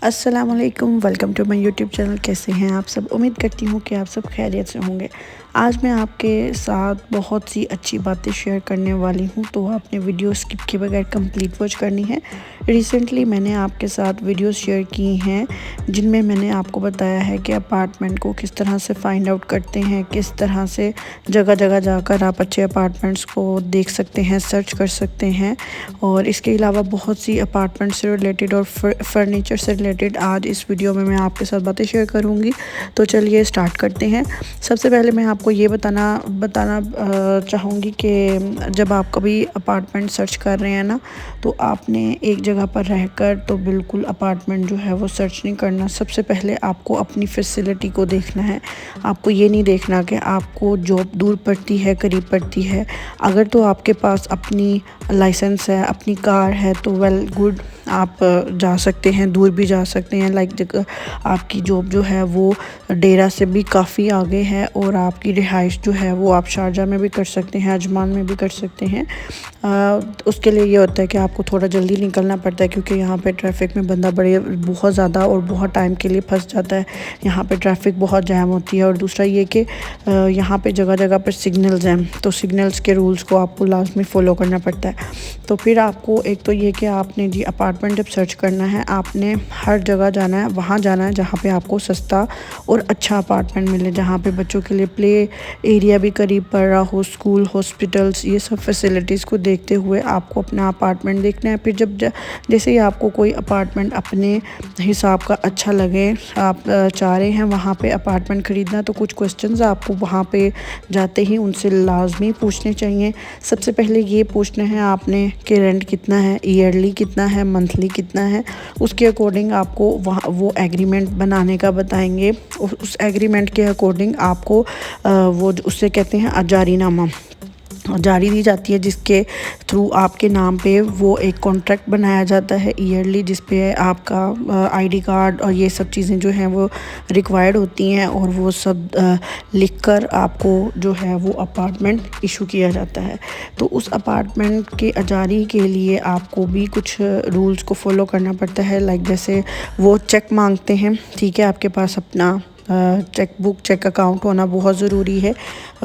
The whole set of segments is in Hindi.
अस्सलाम वालेकुम, welcome to my YouTube channel. कैसे हैं आप सब? उम्मीद करती हूँ कि आप सब खैरियत से होंगे। आज मैं आपके साथ बहुत सी अच्छी बातें शेयर करने वाली हूँ, तो आपने वीडियो स्किप किए बगैर कंप्लीट वॉच करनी है। रिसेंटली मैंने आपके साथ वीडियोस शेयर की हैं जिनमें मैंने आपको बताया है कि अपार्टमेंट को किस तरह से फाइंड आउट करते हैं, किस तरह से जगह जगह जाकर आप अच्छे अपार्टमेंट्स को देख सकते हैं, सर्च कर सकते हैं। और इसके अलावा बहुत सी अपार्टमेंट से रिलेटेड और फर्नीचर से रिलेटेड आज इस वीडियो में मैं आपके साथ बातें शेयर करूंगी। तो चलिए स्टार्ट करते हैं। सबसे पहले मैं आपको ये बताना चाहूँगी कि जब आप कभी अपार्टमेंट सर्च कर रहे हैं ना, तो आपने एक जगह पर रहकर तो बिल्कुल अपार्टमेंट जो है वो सर्च नहीं करना। सबसे पहले आपको अपनी फैसिलिटी को देखना है। आपको ये नहीं देखना कि आपको जॉब दूर पड़ती है, करीब पड़ती है। अगर तो आपके पास अपनी लाइसेंस है, अपनी कार है, तो वेल गुड, आप जा सकते हैं, दूर भी जा सकते हैं। लाइक जगह आपकी जॉब जो है वो डेरा से भी काफ़ी आगे है और आपकी रिहाइश जो है वो आप शारजा में भी कर सकते हैं, अजमान में भी कर सकते हैं। उसके लिए ये होता है कि आपको थोड़ा जल्दी निकलना पड़ता है, क्योंकि यहाँ पे ट्रैफिक में बंदा बहुत ज़्यादा और बहुत टाइम के लिए फंस जाता है। यहाँ पे ट्रैफिक बहुत जैम होती है। और दूसरा ये कि यहाँ पे जगह जगह पर सिग्नल्स हैं, तो सिग्नल्स के रूल्स को आपको लाजमी फ़ॉलो करना पड़ता है। तो फिर आपको एक तो ये कि आपने जी अपार्टमेंट जब सर्च करना है, आपने हर जगह जाना है, वहाँ जाना है जहाँ पे आपको सस्ता और अच्छा अपार्टमेंट मिले, जहाँ पे बच्चों के लिए प्ले एरिया भी करीब पड़ रहा हो, स्कूल, हॉस्पिटल्स, ये सब फैसिलिटीज़ को देखते हुए आपको अपना अपार्टमेंट देखना है। फिर जैसे ही आपको कोई अपार्टमेंट अपने हिसाब का अच्छा लगे, आप चाह रहे हैं वहाँ पे अपार्टमेंट ख़रीदना, तो कुछ क्वेश्चंस आपको वहाँ पे जाते ही उनसे लाजमी पूछने चाहिए। सबसे पहले ये पूछना है आपने कि रेंट कितना है, ईयरली कितना है, मंथली कितना है। उसके अकॉर्डिंग आपको वहाँ वो एग्रीमेंट बनाने का बताएंगे। उस एग्रीमेंट के अकॉर्डिंग आपको वो उससे कहते हैं अजारीनामा जारी दी जाती है, जिसके थ्रू आपके नाम पे वो एक कॉन्ट्रैक्ट बनाया जाता है ईयरली, जिस पे आपका आईडी कार्ड और ये सब चीज़ें जो हैं वो रिक्वायर्ड होती हैं, और वो सब लिखकर आपको जो है वो अपार्टमेंट इशू किया जाता है। तो उस अपार्टमेंट के अजारी के लिए आपको भी कुछ रूल्स को फॉलो करना पड़ता है। लाइक जैसे वो चेक मांगते हैं, ठीक है, आपके पास अपना चेक अकाउंट होना बहुत ज़रूरी है।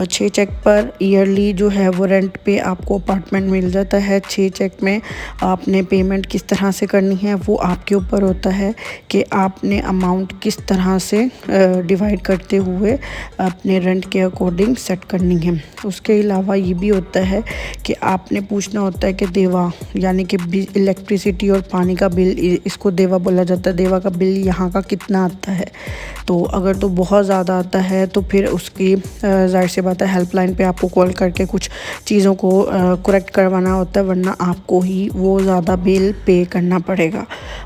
6 चेक पर ईयरली जो है वो रेंट पे आपको अपार्टमेंट मिल जाता है। 6 चेक में आपने पेमेंट किस तरह से करनी है वो आपके ऊपर होता है कि आपने अमाउंट किस तरह से डिवाइड करते हुए अपने रेंट के अकॉर्डिंग सेट करनी है। उसके अलावा ये भी होता है कि आपने पूछना होता है कि देवा यानी कि इलेक्ट्रिसिटी और पानी का बिल, इसको देवा बोला जाता है, देवा का बिल यहाँ का कितना आता है। तो अगर तो बहुत ज़्यादा आता है तो फिर उसकी ज़ाहिर सी बात है हेल्पलाइन पे आपको कॉल करके कुछ चीज़ों को करेक्ट करवाना होता है, वरना आपको ही वो ज़्यादा बिल पे करना पड़ेगा।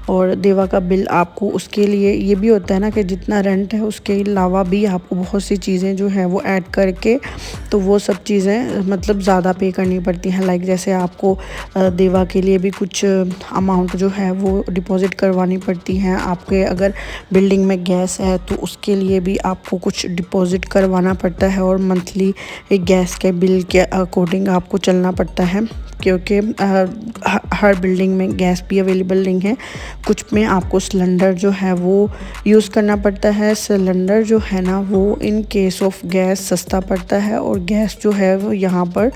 और देवा का बिल आपको उसके लिए ये भी होता है ना कि जितना रेंट है उसके अलावा भी आपको बहुत सी चीज़ें जो हैं वो ऐड करके, तो वो सब चीज़ें मतलब ज़्यादा पे करनी पड़ती हैं। लाइक जैसे आपको देवा के लिए भी कुछ अमाउंट जो है वो डिपॉज़िट करवानी पड़ती हैं। आपके अगर बिल्डिंग में गैस है तो उसके लिए भी आपको कुछ डिपॉज़िट करवाना पड़ता है, और मंथली गैस के बिल के अकॉर्डिंग आपको चलना पड़ता है, क्योंकि हर बिल्डिंग में गैस भी अवेलेबल नहीं है। कुछ में आपको सिलेंडर जो है वो यूज़ करना पड़ता है। सिलेंडर जो है ना वो इन केस ऑफ गैस सस्ता पड़ता है, और गैस जो है वो यहाँ पर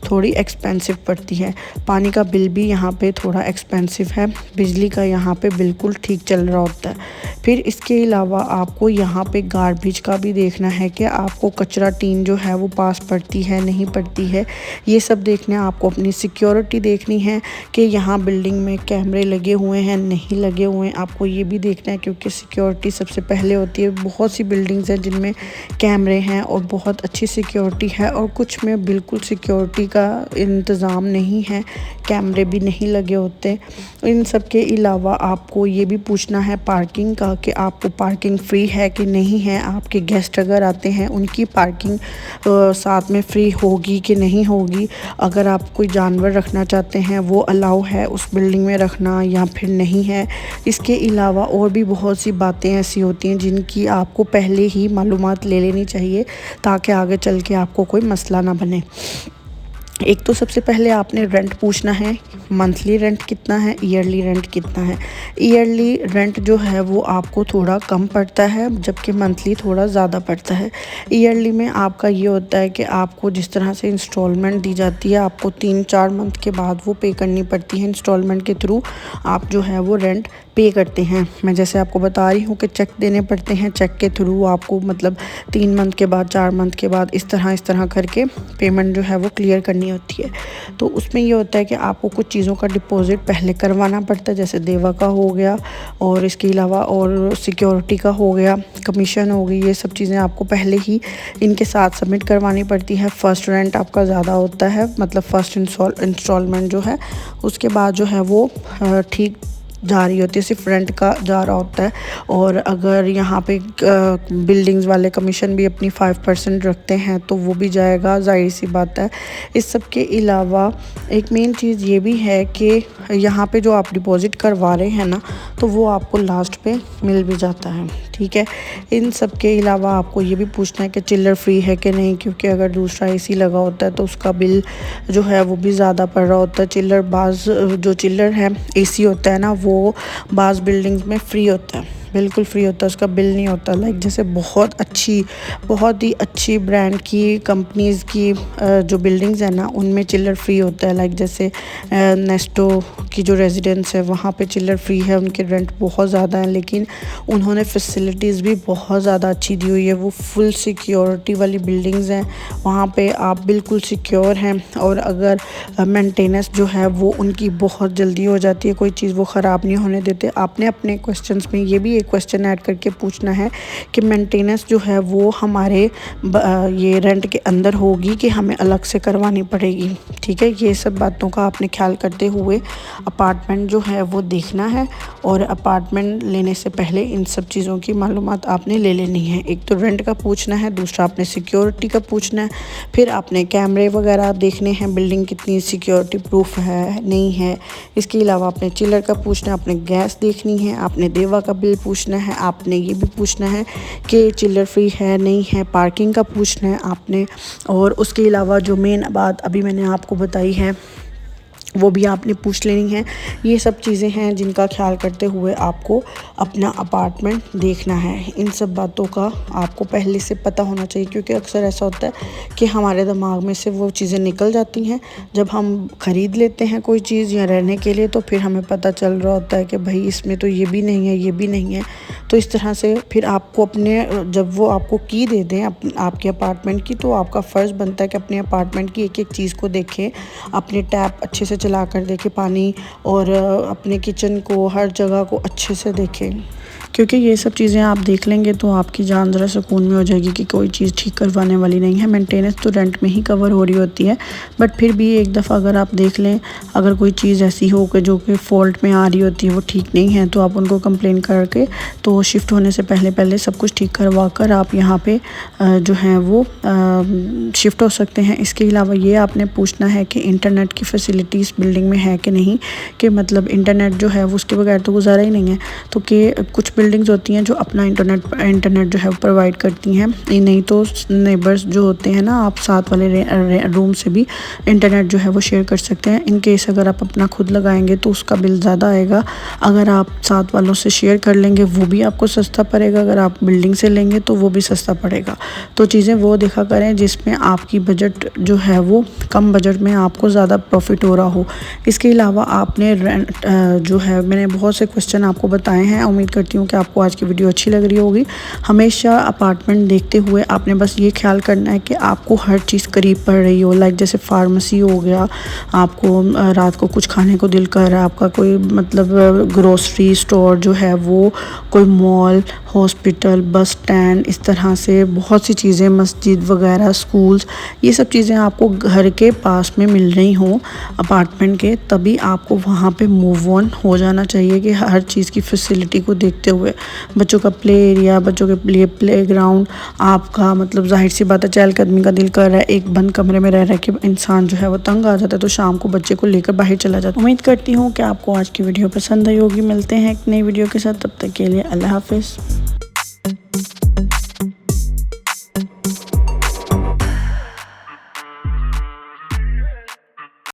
थोड़ी एक्सपेंसिव पड़ती है। पानी का बिल भी यहाँ पे थोड़ा एक्सपेंसिव है। बिजली का यहाँ पे बिल्कुल ठीक चल रहा होता है। फिर इसके अलावा आपको यहाँ पे गार्बेज का भी देखना है कि आपको कचरा टीन जो है वो पास पड़ती है, नहीं पड़ती है। ये सब देखना, आपको अपनी सिक्योरिटी देखनी है कि यहाँ बिल्डिंग में कैमरे लगे हुए हैं, नहीं लगे हुए हैं, आपको ये भी देखना है, क्योंकि सिक्योरिटी सबसे पहले होती है। बहुत सी बिल्डिंग्स हैं जिनमें कैमरे हैं और बहुत अच्छी सिक्योरिटी है, और कुछ में बिल्कुल सिक्योरिटी का इंतज़ाम नहीं है, कैमरे भी नहीं लगे होते। इन सब के अलावा आपको ये भी पूछना है पार्किंग का कि आपको पार्किंग फ्री है कि नहीं है। आपके गेस्ट अगर आते हैं उनकी पार्किंग साथ में फ्री होगी कि नहीं होगी। अगर आप कोई जानवर रखना चाहते हैं वो अलाउ है उस बिल्डिंग में रखना या फिर नहीं है। इसके अलावा और भी बहुत सी बातें ऐसी होती हैं जिनकी आपको पहले ही मालूमात ले लेनी चाहिए, ताकि आगे चल के आपको कोई मसला ना बने। एक तो सबसे पहले आपने रेंट पूछना है, मंथली रेंट कितना है, ईयरली रेंट कितना है। ईयरली रेंट जो है वो आपको थोड़ा कम पड़ता है, जबकि मंथली थोड़ा ज़्यादा पड़ता है। ईयरली में आपका ये होता है कि आपको जिस तरह से इंस्टॉलमेंट दी जाती है, आपको 3-4 मंथ के बाद वो पे करनी पड़ती है। इंस्टॉलमेंट के थ्रू आप जो है वो रेंट पे करते हैं। मैं जैसे आपको बता रही हूँ कि चेक देने पड़ते हैं, चेक के थ्रू आपको मतलब 3 मंथ के बाद, 4 मंथ के बाद इस तरह करके पेमेंट जो है वो क्लियर करनी होती है। तो उसमें ये होता है कि आपको कुछ चीज़ों का डिपॉज़िट पहले करवाना पड़ता है, जैसे देवा का हो गया और इसके अलावा और सिक्योरिटी का हो गया, कमीशन हो गई, ये सब चीज़ें आपको पहले ही इनके साथ सबमिट करवानी पड़ती है। फ़र्स्ट रेंट आपका ज़्यादा होता है, मतलब फ़र्स्ट इंस्टॉलमेंट जो है उसके बाद जो है वो ठीक जा रही होती है, सिर्फ रेंट का जा रहा होता है। और अगर यहाँ पे बिल्डिंग्स वाले कमीशन भी अपनी 5% रखते हैं तो वो भी जाएगा, जाहिर सी बात है। इस सब के अलावा एक मेन चीज़ ये भी है कि यहाँ पे जो आप डिपॉज़िट करवा रहे हैं ना, तो वो आपको लास्ट पे मिल भी जाता है, ठीक है। इन सब के अलावा आपको ये भी पूछना है कि चिल्लर फ्री है कि नहीं, क्योंकि अगर दूसरा एसी लगा होता है तो उसका बिल जो है वो भी ज़्यादा पड़ रहा होता है। जो चिल्लर है एसी होता है ना, वो बाज़ बिल्डिंग्स में फ्री होता है, बिल्कुल फ्री होता है, उसका बिल नहीं होता। लाइक जैसे बहुत ही अच्छी ब्रांड की कंपनीज़ की जो बिल्डिंग्स है ना, उनमें चिल्लर फ्री होता है। लाइक जैसे नेस्टो की जो रेजिडेंस है वहाँ पे चिल्लर फ्री है, उनके रेंट बहुत ज़्यादा है, लेकिन उन्होंने फैसिलिटीज़ भी बहुत ज़्यादा अच्छी दी हुई है। वो फुल सिक्योरिटी वाली बिल्डिंग्स हैं, वहाँ पे आप बिल्कुल सिक्योर हैं। और अगर मेंटेनेंस जो है वो उनकी बहुत जल्दी हो जाती है, कोई चीज़ वो ख़राब नहीं होने देते। आपने अपने क्वेश्चंस में ये भी एक क्वेश्चन ऐड करके पूछना है कि मेंटेनेंस जो है वो हमारे ये रेंट के अंदर होगी कि हमें अलग से करवानी पड़ेगी, ठीक है। ये सब बातों का आपने ख्याल करते हुए अपार्टमेंट जो है वो देखना है, और अपार्टमेंट लेने से पहले इन सब चीज़ों की मालूमात आपने ले लेनी है। एक तो रेंट का पूछना है, दूसरा आपने सिक्योरिटी का पूछना है, फिर आपने कैमरे वगैरह देखने हैं, बिल्डिंग कितनी सिक्योरिटी प्रूफ है नहीं है। इसके अलावा आपने चिल्लर का पूछना है, आपने गैस देखनी है, आपने देवा का बिल पूछना है, आपने ये भी पूछना है कि चिल्लर फ्री है नहीं है, पार्किंग का पूछना है आपने। और उसके अलावा जो मेन बात अभी मैंने आपको बताई है वो भी आपने पूछ लेनी है। ये सब चीज़ें हैं जिनका ख्याल करते हुए आपको अपना अपार्टमेंट देखना है। इन सब बातों का आपको पहले से पता होना चाहिए, क्योंकि अक्सर ऐसा होता है कि हमारे दिमाग में से वो चीज़ें निकल जाती हैं जब हम ख़रीद लेते हैं कोई चीज़ या रहने के लिए, तो फिर हमें पता चल रहा होता है कि भाई इसमें तो ये भी नहीं है, ये भी नहीं है। तो इस तरह से फिर आपको जब वो आपको की दे दें आपके अपार्टमेंट की, तो आपका फ़र्ज़ बनता है कि अपने अपार्टमेंट की एक एक चीज़ को देखें, अपने टैप अच्छे से चला कर देखें पानी, और अपने किचन को, हर जगह को अच्छे से देखें। क्योंकि ये सब चीज़ें आप देख लेंगे तो आपकी जान ज़रा सुकून में हो जाएगी कि कोई चीज़ ठीक करवाने वाली नहीं है। मेंटेनेंस तो रेंट में ही कवर हो रही होती है, बट फिर भी एक दफ़ा अगर आप देख लें, अगर कोई चीज़ ऐसी हो कि जो कि फ़ॉल्ट में आ रही होती है, वो ठीक नहीं है, तो आप उनको कंप्लेन करके तो शिफ्ट होने से पहले सब कुछ ठीक करवा कर आप यहाँ पे जो है वो शिफ्ट हो सकते हैं। इसके अलावा ये आपने पूछना है कि इंटरनेट की फैसिलिटीज़ बिल्डिंग में है कि नहीं, कि मतलब इंटरनेट जो है वो उसके बगैर तो गुजारा ही नहीं है। तो कि कुछ बिल्डिंग्स होती हैं जो अपना इंटरनेट जो है प्रोवाइड करती हैं, नहीं तो नेबर्स जो होते हैं ना, आप साथ वाले रूम से भी इंटरनेट जो है वो शेयर कर सकते हैं। इन केस अगर आप अपना खुद लगाएंगे तो उसका बिल ज़्यादा आएगा, अगर आप साथ वालों से शेयर कर लेंगे वो भी आपको सस्ता पड़ेगा, अगर आप बिल्डिंग से लेंगे तो वो भी सस्ता पड़ेगा। तो चीज़ें वो देखा करें जिसमें आपकी बजट जो है वो कम बजट में आपको ज़्यादा प्रॉफिट हो रहा हो। इसके अलावा आपने रेंट जो है, मैंने बहुत से क्वेश्चन आपको बताए हैं, उम्मीद करती हूँ कि आपको आज की वीडियो अच्छी लग रही होगी। हमेशा अपार्टमेंट देखते हुए आपने बस ये ख्याल करना है कि आपको हर चीज़ करीब पड़ रही हो। लाइक जैसे फार्मेसी हो गया, आपको रात को कुछ खाने को दिल कर रहा है, आपका कोई मतलब ग्रोसरी स्टोर जो है वो, कोई मॉल, हॉस्पिटल, बस स्टैंड, इस तरह से बहुत सी चीज़ें, मस्जिद वगैरह, स्कूल्स, ये सब चीज़ें आपको घर के पास में मिल रही हों अपार्टमेंट के, तभी आपको वहाँ पे मूव ऑन हो जाना चाहिए कि हर चीज़ की फैसिलिटी को देखते हुए। बच्चों का प्ले एरिया, बच्चों के लिए प्ले ग्राउंड, आपका मतलब जाहिर सी बात है चहलकदमी का दिल कर रहा है, एक बंद कमरे में रह के इंसान जो है वो तंग आ जाता है, तो शाम को बच्चे को लेकर बाहर चला जाता है। उम्मीद करती हूँ कि आपको आज की वीडियो पसंद आई होगी। मिलते हैं एक नई वीडियो के साथ, तब तक के लिए अल्लाह हाफिज़।